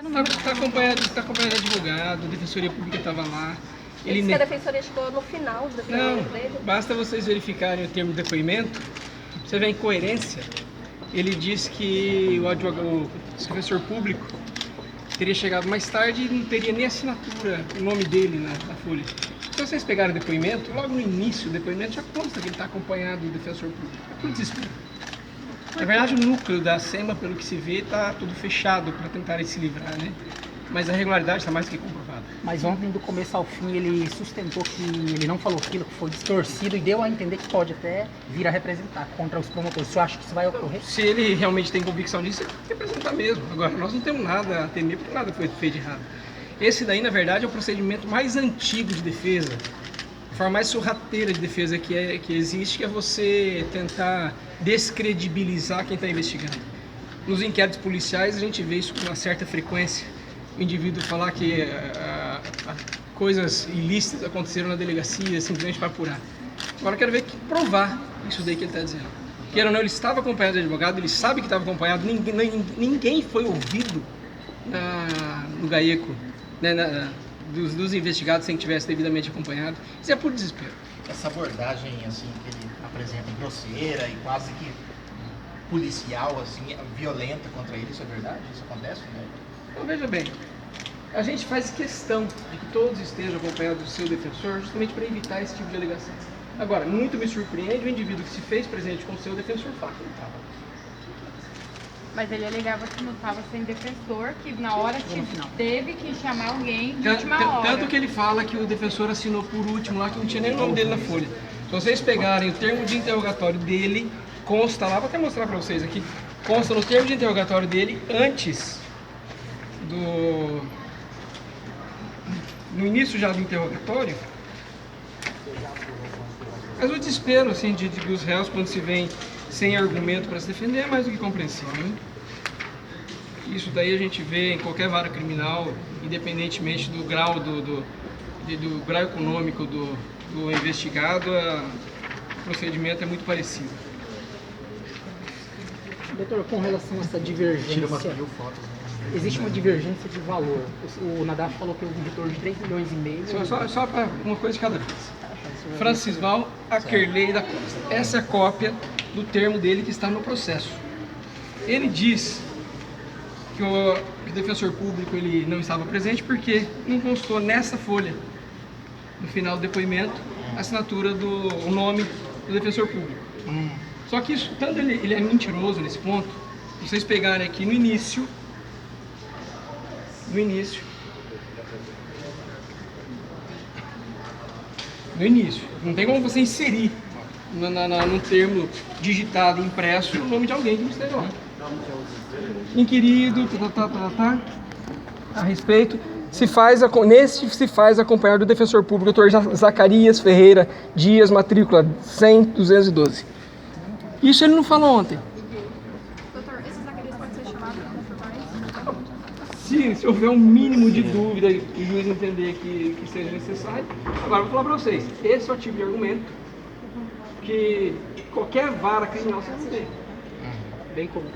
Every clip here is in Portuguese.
Está acompanhado de advogado, a Defensoria Pública estava lá. Ele disse que a Defensoria chegou no final do depoimento dele. Basta vocês verificarem o termo de depoimento, você vê a incoerência. Ele diz que o defensor público teria chegado mais tarde e não teria nem assinatura, o nome dele na folha. Se vocês pegarem o depoimento, logo no início do depoimento já consta que ele está acompanhado do defensor público. É por desespero. Na verdade, o núcleo da SEMA, pelo que se vê, está tudo fechado para tentar se livrar, né? Mas a regularidade está mais que comprovada. Mas ontem, do começo ao fim, ele sustentou que ele não falou aquilo, que foi distorcido e deu a entender que pode até vir a representar contra os promotores. O senhor acha que isso vai ocorrer? Se ele realmente tem convicção disso, ele tem que representar mesmo. Agora, nós não temos nada a temer porque nada foi feito de errado. Esse daí, na verdade, é o procedimento mais antigo de defesa, a forma mais sorrateira de defesa que existe, que é você tentar descredibilizar quem está investigando. Nos inquéritos policiais, a gente vê isso com uma certa frequência. O indivíduo falar que coisas ilícitas aconteceram na delegacia simplesmente para apurar. Agora eu quero ver provar isso daí que ele está dizendo. Queira ou não, ele estava acompanhado de advogado, ele sabe que estava acompanhado, ninguém foi ouvido no GAECO, né, dos investigados sem que tivesse devidamente acompanhado. Isso é por desespero. Essa abordagem assim, que ele apresenta grosseira e quase que policial, assim, violenta contra ele, isso é verdade? Isso acontece, né? Então, veja bem, a gente faz questão de que todos estejam acompanhados do seu defensor justamente para evitar esse tipo de alegação. Agora, muito me surpreende o indivíduo que se fez presente com o seu defensor falar que não estava. Mas ele alegava que não estava sem defensor, que na hora teve que chamar alguém de última hora. Tanto que ele fala que o defensor assinou por último lá, que não tinha nem o nome dele na folha. Se vocês pegarem o termo de interrogatório dele, consta lá, vou até mostrar para vocês aqui, consta no termo de interrogatório dele antes no início já do interrogatório. Mas o desespero assim, dos réus quando se vem sem argumento para se defender é mais do que compreensível, né? Isso daí a gente vê em qualquer vara criminal, independentemente do grau do grau econômico do investigado, o procedimento é muito parecido. Doutor, com relação a essa divergência, Tira umas 1000 fotos, né? Existe uma divergência de valor. O Nadaf falou que houve um retorno de 3,5 milhões. Só para uma coisa de cada vez. Francisval Akerley da Costa. Essa é a cópia do termo dele que está no processo. Ele diz que o defensor público ele não estava presente porque não constou nessa folha, no final do depoimento, a assinatura o nome do defensor público. Só que isso, tanto ele é mentiroso nesse ponto, se vocês pegarem aqui no início, não tem como você inserir num termo digitado, impresso, o nome de alguém que não esteja lá. Inquirido, a respeito, se faz acompanhar do defensor público, Dr. Zacarias Ferreira Dias, matrícula 100-212. Isso ele não falou ontem. Doutor, esse Zacarias pode ser chamado para confirmar isso? Se houver um mínimo de dúvida e o juiz entender que seja necessário. Agora, vou falar para vocês, esse é o tipo de argumento que qualquer vara criminal você não tem. Bem comum.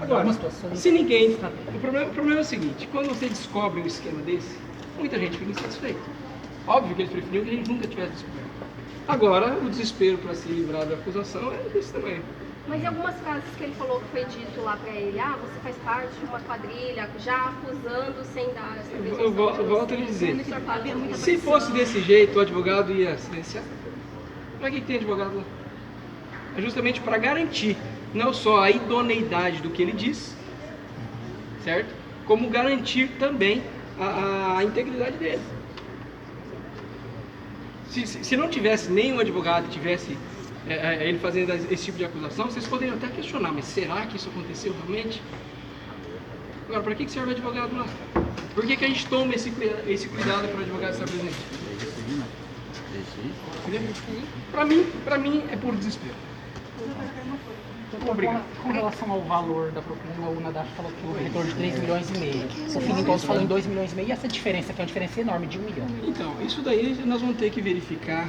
Agora, se ninguém... O problema é o seguinte, quando você descobre um esquema desse, muita gente fica insatisfeita. Óbvio que eles preferiam que a gente nunca tivesse descoberto. Agora, o desespero para se livrar da acusação é desse tamanho. Mas em algumas frases que ele falou que foi dito lá pra ele, você faz parte de uma quadrilha, já acusando sem dar essa presunção. Eu volto a lhe dizer, se fosse desse jeito, o advogado ia silenciar. Para que tem advogado lá? É justamente para garantir não só a idoneidade do que ele diz, certo? Como garantir também a integridade dele. Se não tivesse nenhum advogado que tivesse ele fazendo esse tipo de acusação, vocês poderiam até questionar, mas será que isso aconteceu realmente? Agora, para que serve advogado lá? Por que a gente toma esse cuidado para o advogado estar presente? Para mim é por desespero. Obrigado. Com relação ao valor da propina, o Nadaf falou que houve retorno de 3,5 milhões. O Finningold falou em 2,5 milhões e essa diferença, que é uma diferença enorme de 1 milhão. Então, isso daí nós vamos ter que verificar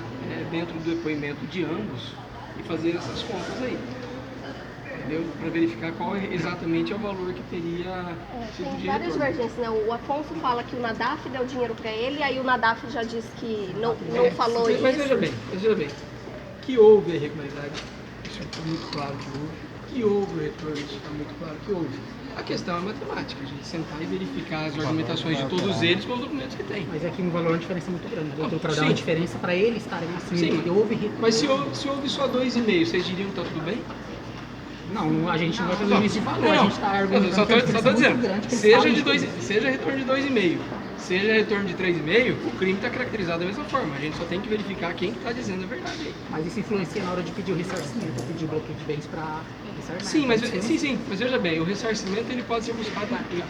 dentro do depoimento de ambos e fazer essas contas aí. entendeu? Para verificar qual exatamente é o valor que teria sido Tem de várias retorno. divergências, né? O Afonso fala que o Nadaf deu dinheiro para ele, aí o Nadaf já disse que não falou isso. Mas veja bem, que houve a irregularidade, isso está muito claro que houve, que houve o retorno, isso está muito claro que houve. A questão é matemática, a gente sentar e verificar as argumentações de todos eles com os documentos que tem. Mas é que no valor é uma diferença muito grande. O doutor dá Sim. uma diferença para eles estarem assumindo Sim, que houve retorno. mas se houve só 2,5, vocês diriam que está tudo bem? Não, a gente não vai fazer juízo de valor, a gente está argumentando só que a estou diferença é muito dizendo, grande, que eles falam de seja retorno de 2,5, seja retorno de 3,5, o crime está caracterizado da mesma forma. A gente só tem que verificar quem está dizendo a verdade aí. Mas isso influencia na hora de pedir o ressarcimento, ou pedir o bloqueio de bens para ressarcimento. Sim, mas veja bem, o ressarcimento ele pode ser buscado,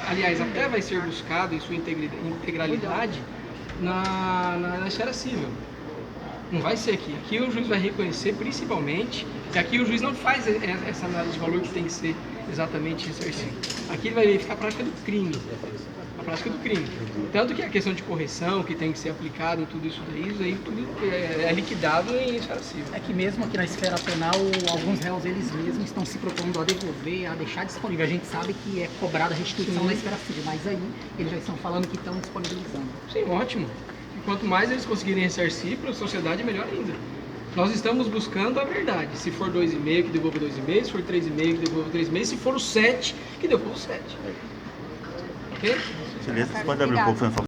aliás, até vai ser buscado em sua integralidade na esfera civil. Não vai ser aqui. Aqui o juiz vai reconhecer principalmente, e aqui o juiz não faz essa análise de valor que tem que ser exatamente ressarcido. Aqui ele vai verificar a prática do crime. A prática do crime. Tanto que a questão de correção que tem que ser aplicada em tudo isso daí tudo é liquidado em esfera civil. É que mesmo aqui na esfera penal, alguns réus eles mesmos estão se propondo a devolver, a deixar disponível. A gente sabe que é cobrada a restituição na esfera civil, mas aí eles já estão falando que estão disponibilizando. Sim, ótimo. E quanto mais eles conseguirem ressarcir para a sociedade, melhor ainda. Nós estamos buscando a verdade. Se for 2,5, que devolva 2,5. Se for 3,5, que devolva 3,5. Se for o 7, que devolva o 7. Ok? Beleza, você pode abrir um pouco, por favor?